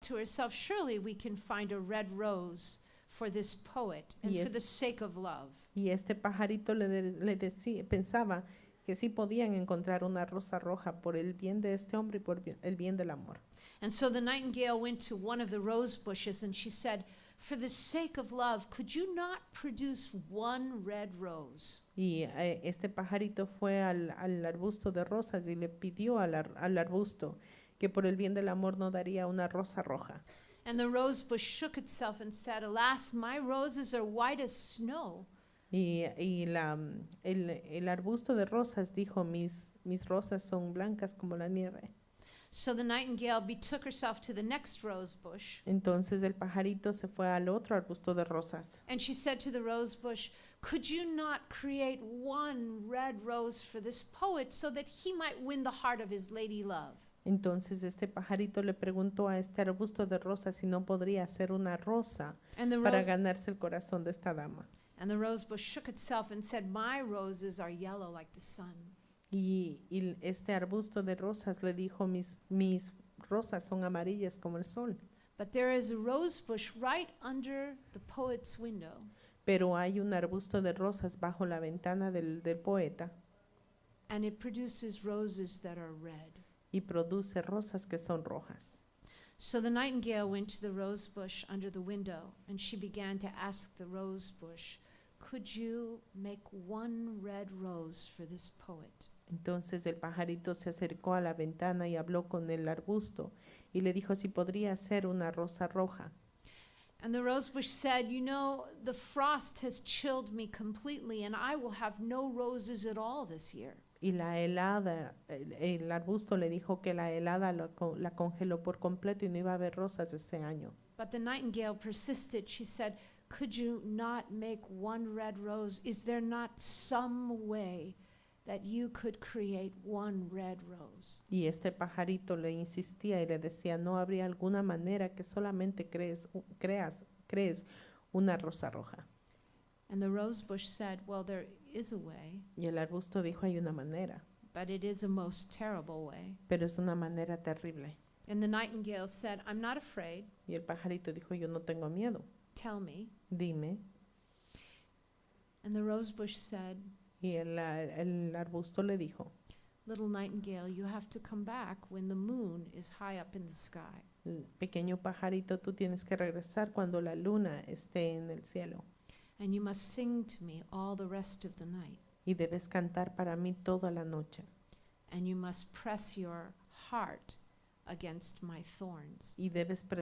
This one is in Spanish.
to herself, surely we can find a red rose for this poet and Y for es- the sake of love. Y este pajarito le decía, pensaba que sí podían encontrar una rosa roja por el bien de este hombre y por el bien del amor. And so the nightingale went to one of the rose bushes and she said, for the sake of love, could you not produce one red rose? Y este pajarito fue al arbusto de rosas y le pidió al arbusto que por el bien del amor no daría una rosa roja. And the rose bush shook itself and said, alas, my roses are white as snow. El arbusto de rosas dijo, mis rosas son blancas como la nieve. So the nightingale betook herself to the next rose bush. Entonces el pajarito se fue al otro arbusto de rosas And she said to the rose bush, could you not create one red rose for this poet so that he might win the heart of his lady love? Entonces este pajarito le preguntó a este arbusto de rosas si no podría hacer una rosa And the para rose, ganarse el corazón de esta dama. and the rose bush shook itself and said, my roses are yellow like the sun. Y este arbusto de rosas le dijo, mis rosas son amarillas como el sol, But there is a rose bush right under the poet's window. pero hay un arbusto de rosas bajo la ventana del poeta And it produces roses that are red. y produce rosas que son rojas. So the nightingale went to the rose bush under the window, and she began to ask the rose bush, could you make one red rose for this poet? Entonces el pajarito se acercó a la ventana y habló con el arbusto y le dijo si podría hacer una rosa roja. And the rose bush said, you know, the frost has chilled me completely, and I will have no roses at all this year. Y la helada, el arbusto le dijo que la helada la congeló por completo y no iba a haber rosas ese año. But the nightingale persisted. She said, could you not make one red rose? Is there not some way that you could create one red rose? Y este pajarito le insistía y le decía, ¿no habría alguna manera que solamente crees una rosa roja? And the rose bush said, well, there is a way, Y el arbusto dijo, hay una manera, but it is a most terrible way. pero es una manera terrible. And the nightingale said, I'm not afraid. Y el pajarito dijo, yo no tengo miedo, Tell me. dime. And the rose bush said, Y el arbusto le dijo, little nightingale, you have to come back when the moon is high up in the sky. pequeño pajarito, tú tienes que regresar cuando la luna esté en el cielo. And you must sing to me all the rest of the night. Y debes cantar para mí toda la noche. And you must press your heart against my thorns. Y debes